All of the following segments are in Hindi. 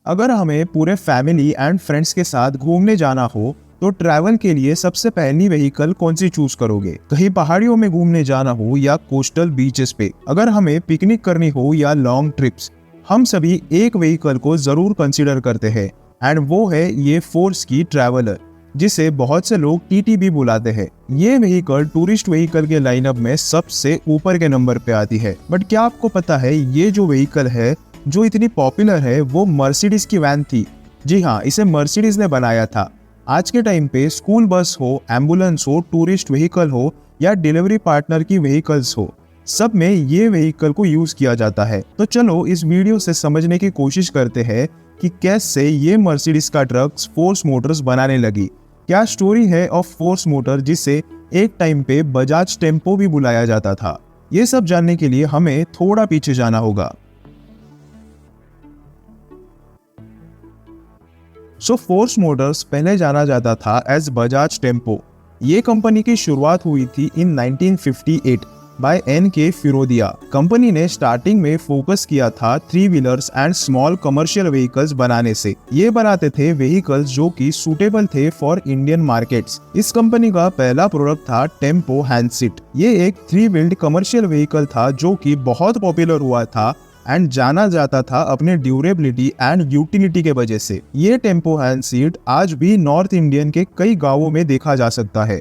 अगर हमें पूरे फैमिली एंड फ्रेंड्स के साथ घूमने जाना हो तो ट्रैवल के लिए सबसे पहली व्हीकल कौन सी चूज करोगे? कहीं पहाड़ियों में घूमने जाना हो या कोस्टल बीचेस पे? अगर हमें पिकनिक करनी हो या लॉन्ग ट्रिप्स, हम सभी एक व्हीकल को जरूर कंसीडर करते हैं एंड वो है ये फोर्स की ट्रैवलर, जिसे बहुत से लोग टीटी भी बुलाते हैं। ये व्हीकल टूरिस्ट व्हीकल के लाइनअप में सबसे ऊपर के नंबर पे आती है। बट क्या आपको पता है ये जो व्हीकल है जो इतनी पॉपुलर है वो मर्सिडीज की वैन थी। जी हाँ, इसे मर्सिडीज ने बनाया था। आज के टाइम पे स्कूल बस हो, एम्बुलेंस हो, टूरिस्ट व्हीकल हो या डिलीवरी पार्टनर की व्हीकल्स हो, सब में ये व्हीकल को यूज किया जाता है। तो चलो इस वीडियो से समझने की कोशिश करते हैं कि कैसे ये मर्सिडीज का ट्रक फोर्स मोटर्स बनाने लगी। क्या स्टोरी है ऑफ फोर्स मोटर जिसे एक टाइम पे बजाज टेम्पो भी बुलाया जाता था। ये सब जानने के लिए हमें थोड़ा पीछे जाना होगा। फोर्स मोटर्स पहले जाना जाता था एज बजाज टेम्पो। ये कंपनी की शुरुआत हुई थी इन 1958 बाय N.K. फिरोदिया। कंपनी ने स्टार्टिंग में फोकस किया था 3 wheelers and small commercial vehicles बनाने से। ये बनाते थे व्हीकल्स जो कि सूटेबल थे फॉर इंडियन मार्केट्स। इस कंपनी का पहला प्रोडक्ट था टेम्पो हैंडसीट। ये एक 3 व्हील्ड कमर्शियल व्हीकल था जो कि बहुत पॉपुलर हुआ था एंड जाना जाता था अपने ड्यूरेबिलिटी एंड यूटिलिटी के वजह से। ये टेम्पो हैंड सीट आज भी नॉर्थ इंडियन के कई गांवों में देखा जा सकता है।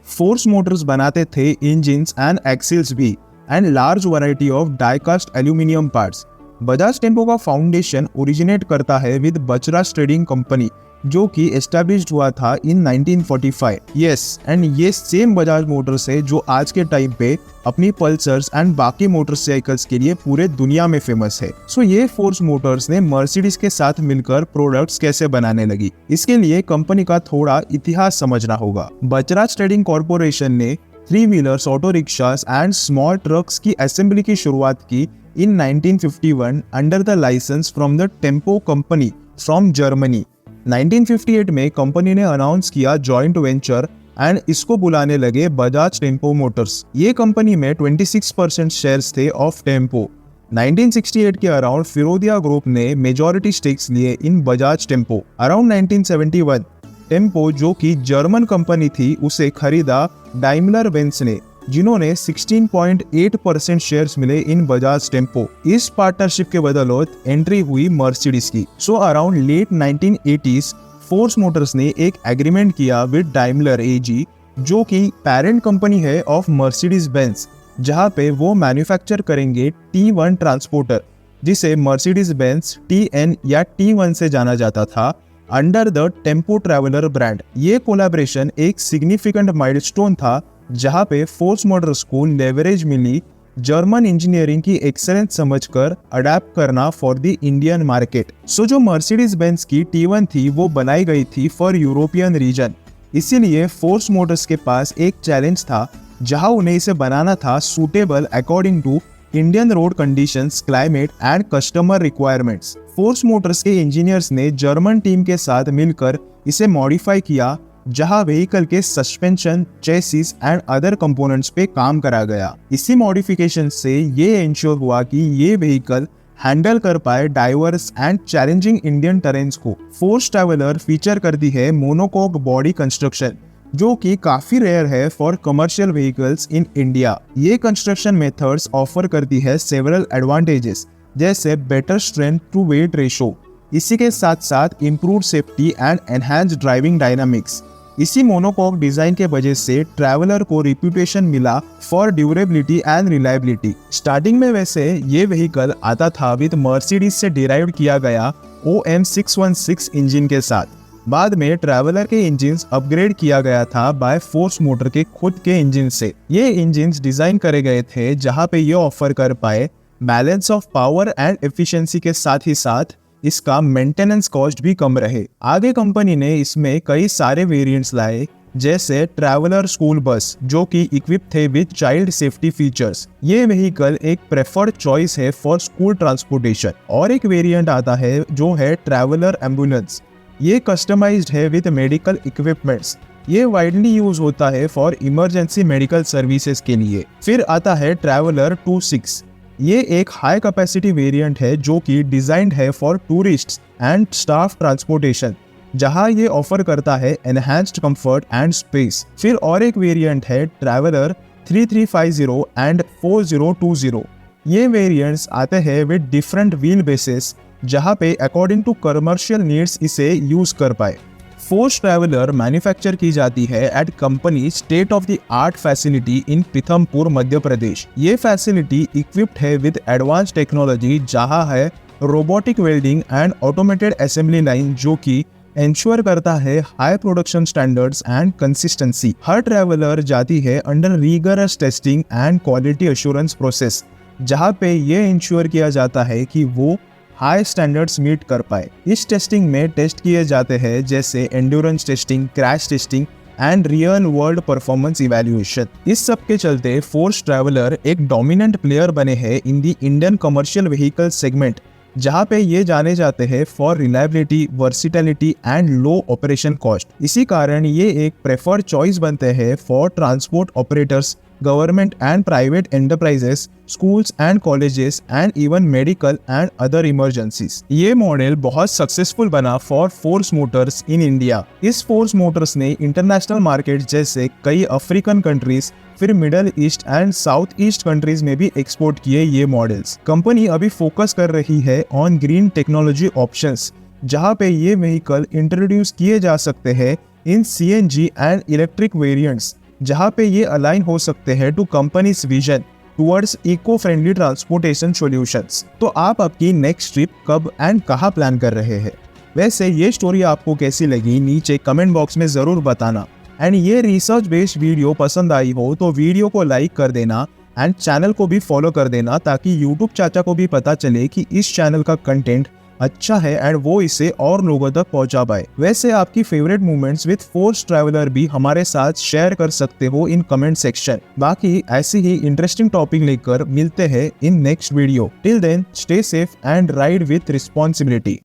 फोर्स मोटर्स बनाते थे इंजिन्स एंड एक्सिल्स भी and large variety of diecast aluminium parts. Bajaj tempo का फाउंडेशन ओरिजिनेट करता है विद बचराज ट्रेडिंग कंपनी जो कि एस्टैब्लिश्ड हुआ था इन 1945। यस, एंड ये सेम बजाज मोटर्स है जो आज के टाइम पे अपनी पल्सर्स एंड बाकी मोटरसाइकिल्स के लिए पूरे दुनिया में फेमस है। ये फोर्स मोटर्स ने मर्सिडीज के साथ मिलकर प्रोडक्ट्स कैसे बनाने लगी, इसके लिए कंपनी का थोड़ा इतिहास समझना होगा। बचराज ट्रेडिंग कॉर्पोरेशन ने 3 wheelers, auto rickshaws and small trucks की असेंबली की शुरुआत की in 1951 under the licence from the Tempo company from Germany. 1958 में कंपनी ने अनाउंस किया जॉइंट वेंचर एंड इसको बुलाने लगे बजाज टेम्पो मोटर्स। ये कंपनी में 26% शेयर्स थे ऑफ टेम्पो। 1968 के अराउंड फिरोदिया ग्रुप ने मेजॉरिटी स्टेक्स लिए इन बजाज टेम्पो। अराउंड 1971 टेम्पो जो कि जर्मन कंपनी थी उसे खरीदा डाइमलर बेंज ने, जिन्होंने 16.8% शेयर्स मिले इन बजाज टेम्पो। इस पार्टनरशिप के बदौलत एंट्री हुई मर्सिडीज की। Around late 1980s force Motors ने एक एग्रीमेंट किया विद डाइमलर एजी जो कि पेरेंट कंपनी है ऑफ मर्सिडीज बेंज, जहां पे वो मैन्युफैक्चर करेंगे T1 ट्रांसपोर्टर जिसे मर्सिडीज बेंज TN या T1 से जाना जाता था under the tempo traveller brand. ये कोलैबोरेशन एक सिग्निफिकेंट माइलस्टोन था जहां पे फोर्स मोटर्स को लेवरेज मिली जर्मन इंजीनियरिंग की एक्सेलेंस समझकर अडेप्ट करना फॉर द इंडियन मार्केट। जो मर्सिडीज बेंज की T1 थी वो बनाई गई थी फॉर यूरोपियन रीजन, इसीलिए फोर्स मोटर्स के पास एक चैलेंज था जहां उन्हें इसे बनाना था suitable according to Indian road conditions, climate and customer requirements. Force Motors के इंजीनियर्स ने जर्मन टीम के साथ मिलकर इसे मॉडिफाई किया जहां व्हीकल के suspension, chassis and other components पे काम करा गया। इसी मॉडिफिकेशन से ये इंश्योर हुआ कि ये व्हीकल हैंडल कर पाए diverse and challenging Indian terrains को। फोर्स ट्रैवलर फीचर करती है मोनोकोक बॉडी कंस्ट्रक्शन जो कि काफी रेयर है for commercial vehicles in India. ये कंस्ट्रक्शन मेथड्स ऑफर करती है सेवरल एडवांटेजेस जैसे better strength to weight ratio, इसी के साथ साथ improve safety and enhanced driving dynamics. इसी मोनोकॉक डिजाइन के वजह से ट्रैवलर को रिप्यूटेशन मिला for durability and reliability. Starting में वैसे ये व्हीकल आता था विद मर्सिडीज से डिराइव किया गया OM616 इंजन के साथ। बाद में ट्रैवलर के इंजिन्स अपग्रेड किया गया था बाय फोर्स मोटर के खुद के इंजन से। ये इंजिन्स डिजाइन करे गए थे जहां पे ये ऑफर कर पाए balance of power and efficiency के साथ ही साथ इसका मेंटेनेंस कॉस्ट भी कम रहे। आगे कंपनी ने इसमें कई सारे वेरिएंट्स लाए जैसे ट्रैवलर स्कूल बस जो कि इक्विप थे विद चाइल्ड सेफ्टी फीचर्स। ये व्हीकल एक प्रेफर्ड चॉइस है फॉर स्कूल ट्रांसपोर्टेशन। और एक वेरिएंट आता है जो है ट्रैवलर एम्बुलेंस। ये कस्टमाइज्ड है विद मेडिकल इक्विपमेंट्स। ये वाइडली यूज होता है फॉर इमरजेंसी मेडिकल सर्विसेज के लिए। फिर आता है ट्रैवलर 26। ये एक हाई कैपेसिटी वेरिएंट है जो कि डिजाइंड है for tourists and staff transportation, जहां ये ऑफर करता है एनहांस्ड कंफर्ट एंड स्पेस। फिर और एक वेरिएंट है ट्रैवलर 3350 एंड 4020। ये वेरिएंट्स आते हैं विद डिफरेंट व्हील बेसेस, जहां पे अकॉर्डिंग टू कमर्शियल नीड्स इसे यूज कर पाए। फोर्स ट्रैवलर मैन्युफैक्चर की जाती है at company state of the art facility in Pithampur, Madhya Pradesh. ये फैसिलिटी इक्विप्ड है विद एडवांस टेक्नोलॉजी, जहां है robotic welding and automated assembly line, जो कि इंश्योर करता है high production standards and consistency. हर ट्रैवलर जाती है under rigorous testing and quality assurance process, जहां पे ये इंश्योर किया जाता है कि वो हाई स्टैंडर्ड्स मीट कर पाए। इस टेस्टिंग में टेस्ट किए जाते हैं जैसे endurance testing, crash testing and real world performance evaluation. इस सब के चलते फोर्स ट्रैवलर एक डोमिनेंट प्लेयर बने हैं इन दी इंडियन कमर्शियल व्हीकल सेगमेंट, जहां पे ये जाने जाते हैं for reliability, versatility and low operation cost. इसी कारण ये एक प्रेफर्ड चॉइस बनते हैं for transport operators, government and private enterprises, schools and colleges and even medical and other emergencies। ये मॉडल बहुत सक्सेसफुल बना for force Motors in India. इस फोर्स मोटर्स ने इंटरनेशनल मार्केट जैसे कई अफ्रीकन कंट्रीज, फिर middle east and south east countries में भी एक्सपोर्ट किए ये मॉडल्स। कंपनी अभी फोकस कर रही है ऑन ग्रीन टेक्नोलॉजी ऑप्शंस, जहां पे ये व्हीकल इंट्रोड्यूस किए जा सकते हैं in CNG and electric variants, जहां पे ये अलाइन हो सकते हैं to company's vision towards eco friendly transportation solutions. तो आप आपकी नेक्स्ट ट्रिप कब एंड कहाँ प्लान कर रहे हैं? वैसे ये स्टोरी आपको कैसी लगी नीचे कमेंट बॉक्स में ज़रूर बताना। एंड ये रिसर्च बेस्ड वीडियो पसंद आई हो तो वीडियो को लाइक कर देना एंड चैनल को भी फॉलो कर देना, ताकि यूट्यूब चाचा को भी पता चले कि इस चैनल का कंटेंट अच्छा है एंड वो इसे और लोगों तक पहुंचा पाए। वैसे आपकी favourite moments with force traveller भी हमारे साथ शेयर कर सकते हो इन कमेंट सेक्शन। बाकी ऐसी ही इंटरेस्टिंग टॉपिक लेकर मिलते हैं in next video. Till then stay safe and ride with responsibility.